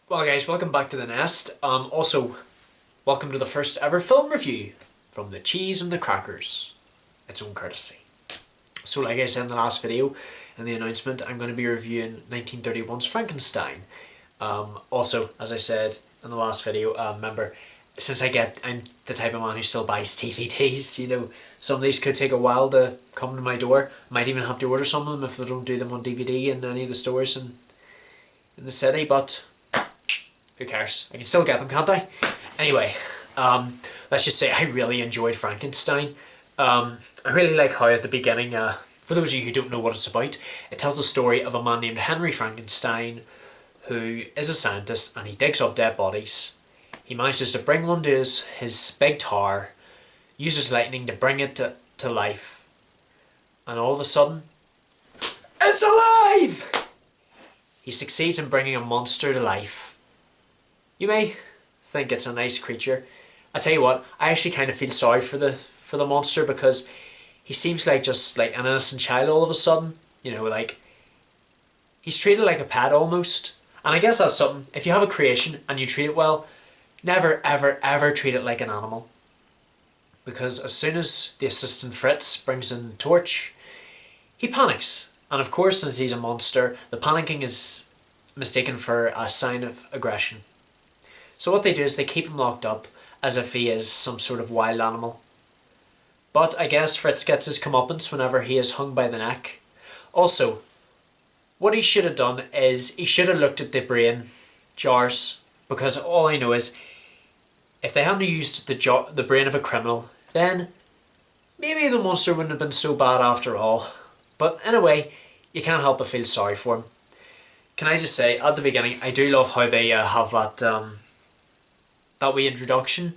Well guys, welcome back to the nest. Also, welcome to the first ever film review from the cheese and the crackers. Its own courtesy. So like I said in the last video, in the announcement, I'm going to be reviewing 1931's Frankenstein. Also, as I said in the last video, remember, since I'm the type of man who still buys DVDs, some of these could take a while to come to my door. Might even have to order some of them if they don't do them on DVD in any of the stores in the city, but who cares? I can still get them, can't I? Anyway, let's just say I really enjoyed Frankenstein. I really like how at the beginning, for those of you who don't know what it's about, it tells the story of a man named Henry Frankenstein who is a scientist and he digs up dead bodies. He manages to bring one to his big tower, uses lightning to bring it to life, and all of a sudden, it's alive! He succeeds in bringing a monster to life. You may think it's a nice creature. I tell you what, I actually kind of feel sorry for the monster because he seems like just like an innocent child all of a sudden. Like he's treated like a pet almost. And I guess that's something. If you have a creation and you treat it well, never ever ever treat it like an animal. Because as soon as the assistant Fritz brings in the torch, he panics. And of course, since he's a monster, the panicking is mistaken for a sign of aggression. So what they do is they keep him locked up as if he is some sort of wild animal. But I guess Fritz gets his comeuppance whenever he is hung by the neck. Also, what he should have done is he should have looked at the brain jars, because all I know is if they hadn't used the brain of a criminal, then maybe the monster wouldn't have been so bad after all. But anyway, you can't help but feel sorry for him. Can I just say, at the beginning, I do love how they have that wee introduction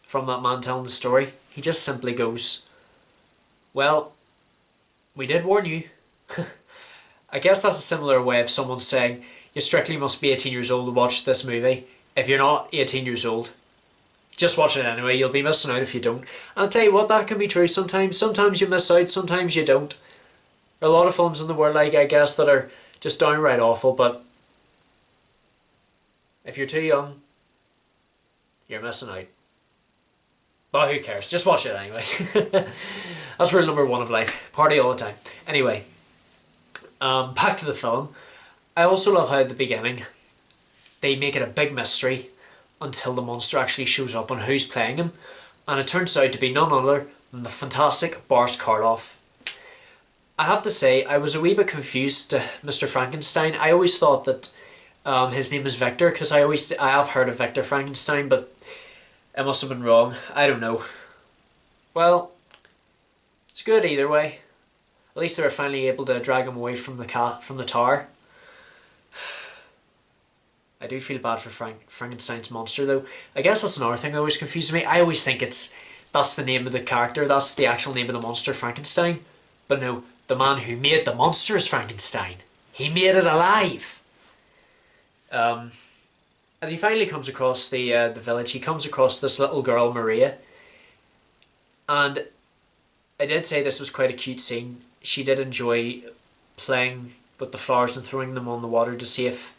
from that man telling the story. He just simply goes, well, we did warn you. I guess that's a similar way of someone saying, you strictly must be 18 years old to watch this movie. If you're not 18 years old, just watch it anyway. You'll be missing out if you don't. And I'll tell you what, that can be true sometimes. Sometimes you miss out, sometimes you don't. There are a lot of films in the world, like I guess, that are just downright awful, but if you're too young, you're missing out. But who cares? Just watch it anyway. That's rule number one of life. Party all the time. Anyway, back to the film. I also love how at the beginning they make it a big mystery until the monster actually shows up and who's playing him. And it turns out to be none other than the fantastic Boris Karloff. I have to say, I was a wee bit confused to Mr. Frankenstein. I always thought that his name is Victor, because I have heard of Victor Frankenstein, but it must have been wrong. I don't know. Well, it's good either way. At least they were finally able to drag him away from the tower. I do feel bad for Frankenstein's monster though. I guess that's another thing that always confuses me. I always think that's the name of the character, that's the actual name of the monster, Frankenstein. But no, the man who made the monster is Frankenstein. He made it alive. As he finally comes across the village, he comes across this little girl, Maria. And I did say this was quite a cute scene. She did enjoy playing with the flowers and throwing them on the water to see if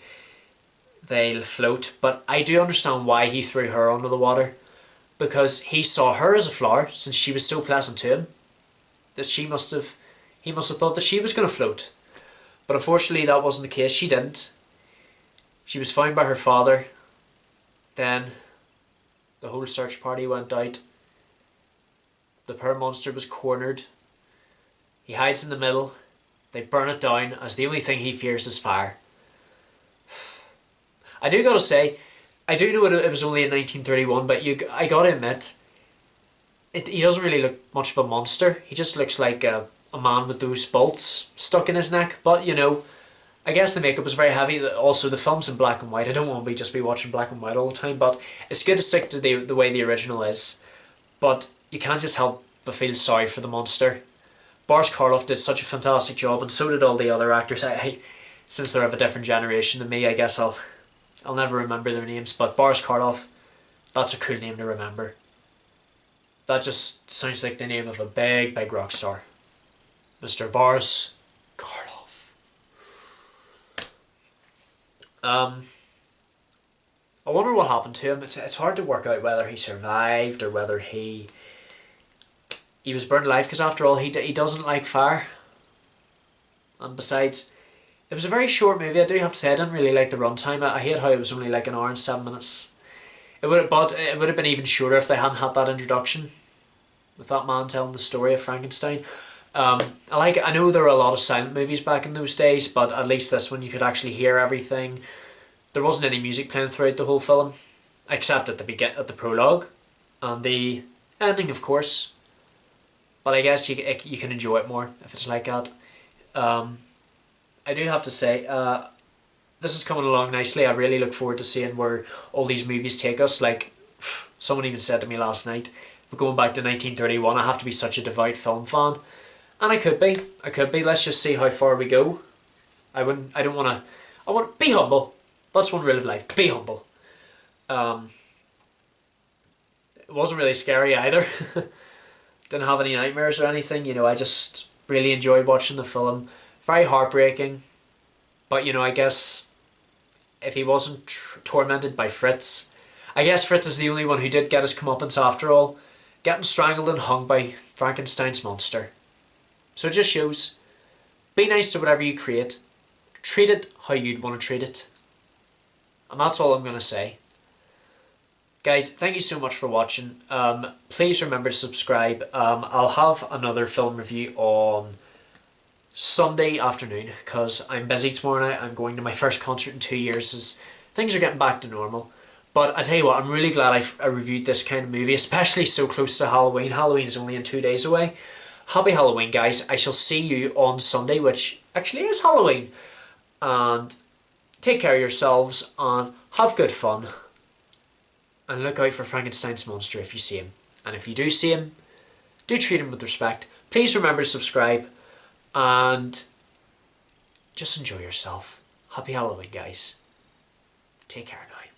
they'll float. But I do understand why he threw her under the water. Because he saw her as a flower, since she was so pleasant to him, that he must have thought that she was going to float. But unfortunately that wasn't the case. She didn't. She was found by her father. Then the whole search party went out. The poor monster was cornered. He hides in the middle. They burn it down as the only thing he fears is fire. I do gotta say, I do know it was only in 1931, but I gotta admit, he doesn't really look much of a monster. He just looks like a man with those bolts stuck in his neck. But I guess the makeup was very heavy. Also, the film's in black and white. I don't want to just be watching black and white all the time, but it's good to stick to the way the original is. But you can't just help but feel sorry for the monster. Boris Karloff did such a fantastic job, and so did all the other actors. Since they're of a different generation than me, I guess I'll never remember their names. But Boris Karloff, that's a cool name to remember. That just sounds like the name of a big, big rock star. Mr. Boris Karloff. I wonder what happened to him. It's hard to work out whether he survived or whether he was burned alive, because after all, he doesn't like fire. And besides, it was a very short movie. I do have to say, I didn't really like the runtime. I hate how it was only like an hour and 7 minutes. But it would have been even shorter if they hadn't had that introduction with that man telling the story of Frankenstein. I know there were a lot of silent movies back in those days, but at least this one you could actually hear everything. There wasn't any music playing throughout the whole film, except at the prologue, and the ending, of course. But I guess you can enjoy it more if it's like that. I do have to say, this is coming along nicely. I really look forward to seeing where all these movies take us. Like, someone even said to me last night, we're going back to 1931, I have to be such a devout film fan. And I could be. Let's just see how far we go. I want be humble. That's one rule of life. Be humble. It wasn't really scary either. Didn't have any nightmares or anything. I just really enjoyed watching the film. Very heartbreaking. But, I guess if he wasn't tormented by Fritz, I guess Fritz is the only one who did get his comeuppance after all, getting strangled and hung by Frankenstein's monster. So it just shows, be nice to whatever you create, treat it how you'd want to treat it. And that's all I'm going to say. Guys, thank you so much for watching. Please remember to subscribe. I'll have another film review on Sunday afternoon, because I'm busy tomorrow night. I'm going to my first concert in 2 years as things are getting back to normal. But I tell you what, I'm really glad I reviewed this kind of movie, especially so close to Halloween. Halloween is only in 2 days away. Happy Halloween, guys. I shall see you on Sunday, which actually is Halloween. And take care of yourselves and have good fun. And look out for Frankenstein's monster if you see him. And if you do see him, do treat him with respect. Please remember to subscribe. And just enjoy yourself. Happy Halloween, guys. Take care now.